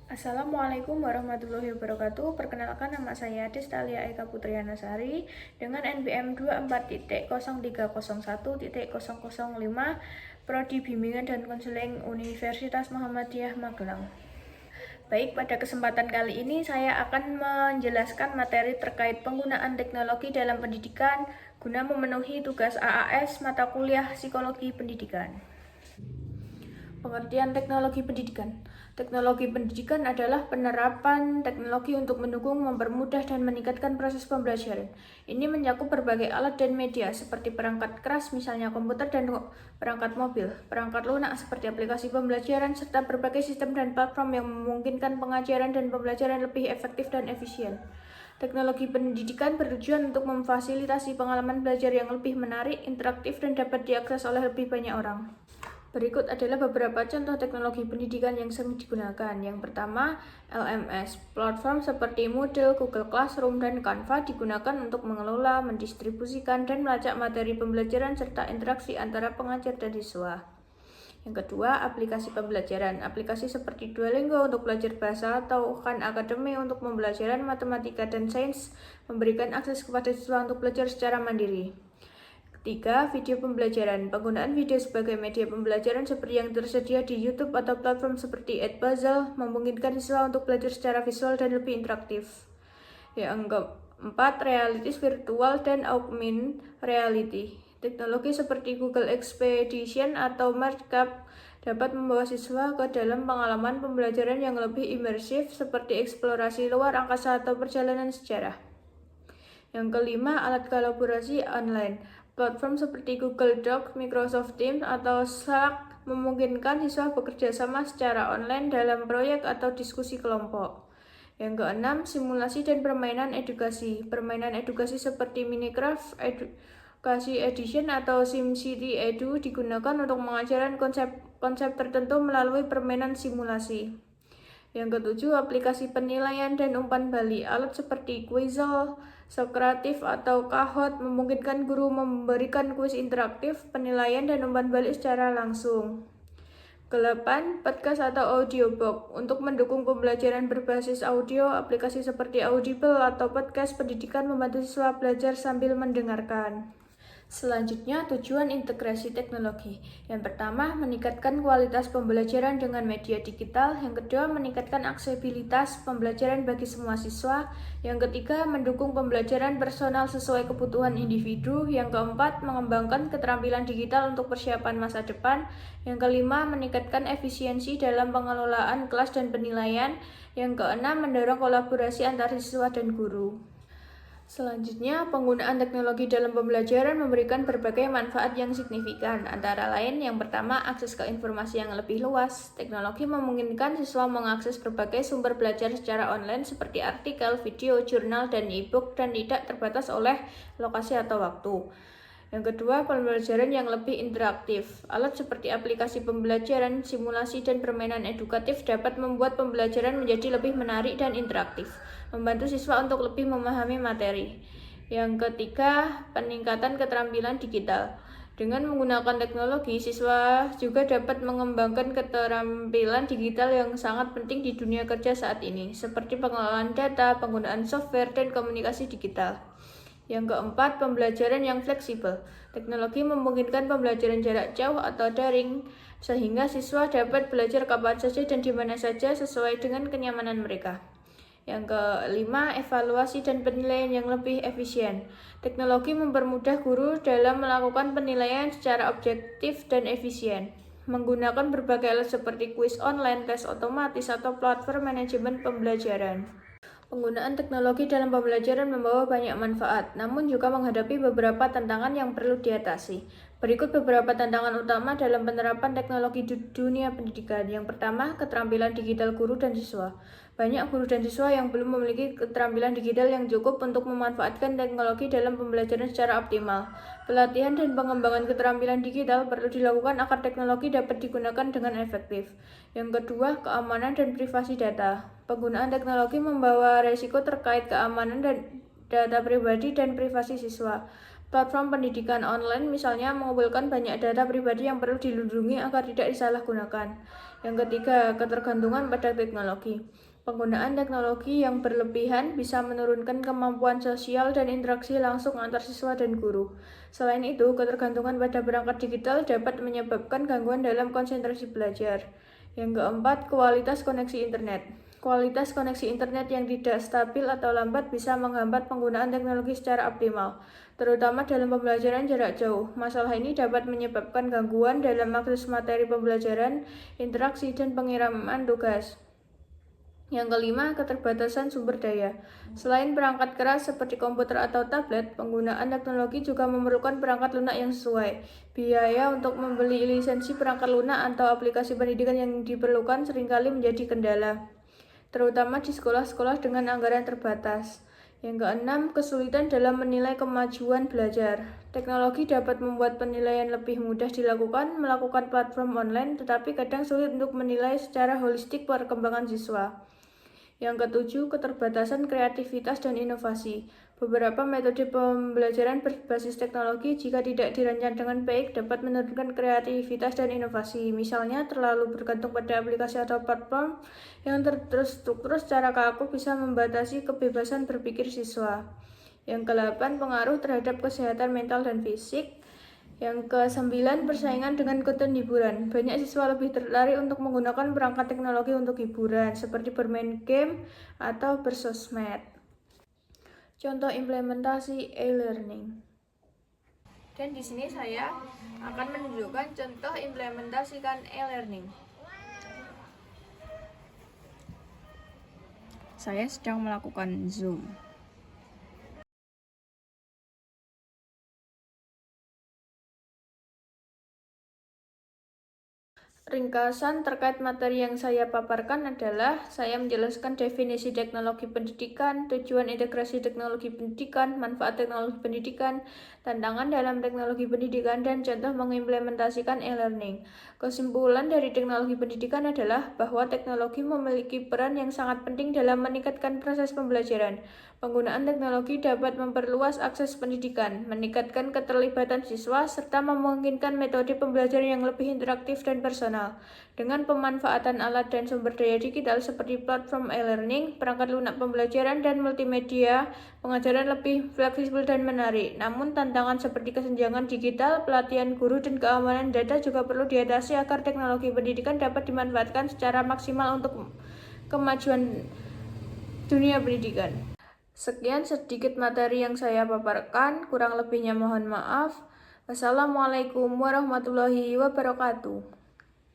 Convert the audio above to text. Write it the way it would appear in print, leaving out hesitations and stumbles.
Assalamualaikum warahmatullahi wabarakatuh. Perkenalkan, nama saya Destalia Eka Putriana Sari dengan NBM 24.0301.005 Prodi Bimbingan dan Konseling Universitas Muhammadiyah Magelang. Baik, pada kesempatan kali ini saya akan menjelaskan materi terkait penggunaan teknologi dalam pendidikan guna memenuhi tugas AAS mata kuliah Psikologi Pendidikan. Pengertian teknologi pendidikan. Teknologi pendidikan adalah penerapan teknologi untuk mendukung, mempermudah, dan meningkatkan proses pembelajaran. Ini mencakup berbagai alat dan media seperti perangkat keras, misalnya komputer dan perangkat mobil, perangkat lunak seperti aplikasi pembelajaran, serta berbagai sistem dan platform yang memungkinkan pengajaran dan pembelajaran lebih efektif dan efisien. Teknologi pendidikan bertujuan untuk memfasilitasi pengalaman belajar yang lebih menarik, interaktif, dan dapat diakses oleh lebih banyak orang. Berikut adalah beberapa contoh teknologi pendidikan yang sering digunakan. Yang pertama, LMS. Platform seperti Moodle, Google Classroom, dan Canva digunakan untuk mengelola, mendistribusikan, dan melacak materi pembelajaran serta interaksi antara pengajar dan siswa. Yang kedua, aplikasi pembelajaran. Aplikasi seperti Duolingo untuk belajar bahasa atau Khan Academy untuk pembelajaran matematika dan sains memberikan akses kepada siswa untuk belajar secara mandiri. Ketiga, video pembelajaran. Penggunaan video sebagai media pembelajaran seperti yang tersedia di YouTube atau platform seperti Edpuzzle memungkinkan siswa untuk belajar secara visual dan lebih interaktif. Yang keempat, realitas virtual dan augmented reality. Teknologi seperti Google Expedition atau Markup dapat membawa siswa ke dalam pengalaman pembelajaran yang lebih imersif seperti eksplorasi luar angkasa atau perjalanan sejarah. Yang kelima, alat kolaborasi online. Platform seperti Google Docs, Microsoft Teams, atau Slack memungkinkan siswa bekerja sama secara online dalam proyek atau diskusi kelompok. Yang keenam, simulasi dan permainan edukasi. Permainan edukasi seperti Minecraft Education Edition atau SimCity Edu digunakan untuk mengajarkan konsep tertentu melalui permainan simulasi. Yang ketujuh, aplikasi penilaian dan umpan balik. Alat seperti Quizlet, Socrative, atau Kahoot memungkinkan guru memberikan kuis interaktif, penilaian, dan umpan balik secara langsung. Kedelapan, podcast atau audiobook. Untuk mendukung pembelajaran berbasis audio, aplikasi seperti Audible atau podcast pendidikan membantu siswa belajar sambil mendengarkan. Selanjutnya, tujuan integrasi teknologi. Yang pertama, meningkatkan kualitas pembelajaran dengan media digital. Yang kedua, meningkatkan aksesibilitas pembelajaran bagi semua siswa. Yang ketiga, mendukung pembelajaran personal sesuai kebutuhan individu. Yang keempat, mengembangkan keterampilan digital untuk persiapan masa depan. Yang kelima, meningkatkan efisiensi dalam pengelolaan kelas dan penilaian. Yang keenam, mendorong kolaborasi antar siswa dan guru. Selanjutnya, penggunaan teknologi dalam pembelajaran memberikan berbagai manfaat yang signifikan. Antara lain, yang pertama, akses ke informasi yang lebih luas. Teknologi memungkinkan siswa mengakses berbagai sumber belajar secara online seperti artikel, video, jurnal, dan e-book dan tidak terbatas oleh lokasi atau waktu. Yang kedua, pembelajaran yang lebih interaktif. Alat seperti aplikasi pembelajaran, simulasi, dan permainan edukatif dapat membuat pembelajaran menjadi lebih menarik dan interaktif, membantu siswa untuk lebih memahami materi. Yang ketiga, peningkatan keterampilan digital. Dengan menggunakan teknologi, siswa juga dapat mengembangkan keterampilan digital yang sangat penting di dunia kerja saat ini, seperti pengelolaan data, penggunaan software, dan komunikasi digital. Yang keempat, pembelajaran yang fleksibel. Teknologi memungkinkan pembelajaran jarak jauh atau daring, sehingga siswa dapat belajar kapan saja dan di mana saja sesuai dengan kenyamanan mereka. Yang kelima, evaluasi dan penilaian yang lebih efisien. Teknologi mempermudah guru dalam melakukan penilaian secara objektif dan efisien, menggunakan berbagai alat seperti kuis online, tes otomatis, atau platform manajemen pembelajaran. Penggunaan teknologi dalam pembelajaran membawa banyak manfaat, namun juga menghadapi beberapa tantangan yang perlu diatasi. Berikut beberapa tantangan utama dalam penerapan teknologi di dunia pendidikan. Yang pertama, keterampilan digital guru dan siswa. Banyak guru dan siswa yang belum memiliki keterampilan digital yang cukup untuk memanfaatkan teknologi dalam pembelajaran secara optimal. Pelatihan dan pengembangan keterampilan digital perlu dilakukan agar teknologi dapat digunakan dengan efektif. Yang kedua, keamanan dan privasi data. Penggunaan teknologi membawa risiko terkait keamanan dan data pribadi dan privasi siswa. Platform pendidikan online misalnya mengumpulkan banyak data pribadi yang perlu dilindungi agar tidak disalahgunakan. Yang ketiga, ketergantungan pada teknologi. Penggunaan teknologi yang berlebihan bisa menurunkan kemampuan sosial dan interaksi langsung antar siswa dan guru. Selain itu, ketergantungan pada perangkat digital dapat menyebabkan gangguan dalam konsentrasi belajar. Yang keempat, kualitas koneksi internet. Kualitas koneksi internet yang tidak stabil atau lambat bisa menghambat penggunaan teknologi secara optimal, terutama dalam pembelajaran jarak jauh. Masalah ini dapat menyebabkan gangguan dalam akses materi pembelajaran, interaksi, dan pengiriman tugas. Yang kelima, keterbatasan sumber daya. Selain perangkat keras seperti komputer atau tablet, penggunaan teknologi juga memerlukan perangkat lunak yang sesuai. Biaya untuk membeli lisensi perangkat lunak atau aplikasi pendidikan yang diperlukan seringkali menjadi kendala, terutama di sekolah-sekolah dengan anggaran terbatas. Yang keenam, kesulitan dalam menilai kemajuan belajar. Teknologi dapat membuat penilaian lebih mudah dilakukan melakukan platform online, tetapi kadang sulit untuk menilai secara holistik perkembangan siswa. Yang ketujuh, keterbatasan kreativitas dan inovasi. Beberapa metode pembelajaran berbasis teknologi jika tidak dirancang dengan baik dapat menurunkan kreativitas dan inovasi. Misalnya, terlalu bergantung pada aplikasi atau platform yang terstruktur secara kaku bisa membatasi kebebasan berpikir siswa. Yang kedelapan, pengaruh terhadap kesehatan mental dan fisik. Yang kesembilan, persaingan dengan konten hiburan. Banyak siswa lebih tertarik untuk menggunakan perangkat teknologi untuk hiburan, seperti bermain game atau bersosmed. Contoh implementasi e-learning. Dan di sini saya akan menunjukkan contoh implementasikan e-learning. Saya sedang melakukan Zoom. Ringkasan terkait materi yang saya paparkan adalah saya menjelaskan definisi teknologi pendidikan, tujuan integrasi teknologi pendidikan, manfaat teknologi pendidikan, tantangan dalam teknologi pendidikan, dan contoh mengimplementasikan e-learning. Kesimpulan dari teknologi pendidikan adalah bahwa teknologi memiliki peran yang sangat penting dalam meningkatkan proses pembelajaran. Penggunaan teknologi dapat memperluas akses pendidikan, meningkatkan keterlibatan siswa, serta memungkinkan metode pembelajaran yang lebih interaktif dan personal. Dengan pemanfaatan alat dan sumber daya digital seperti platform e-learning, perangkat lunak pembelajaran, dan multimedia, pengajaran lebih fleksibel dan menarik. Namun, tantangan seperti kesenjangan digital, pelatihan guru, dan keamanan data juga perlu diatasi agar teknologi pendidikan dapat dimanfaatkan secara maksimal untuk kemajuan dunia pendidikan. Sekian sedikit materi yang saya paparkan, kurang lebihnya mohon maaf. Wassalamualaikum warahmatullahi wabarakatuh.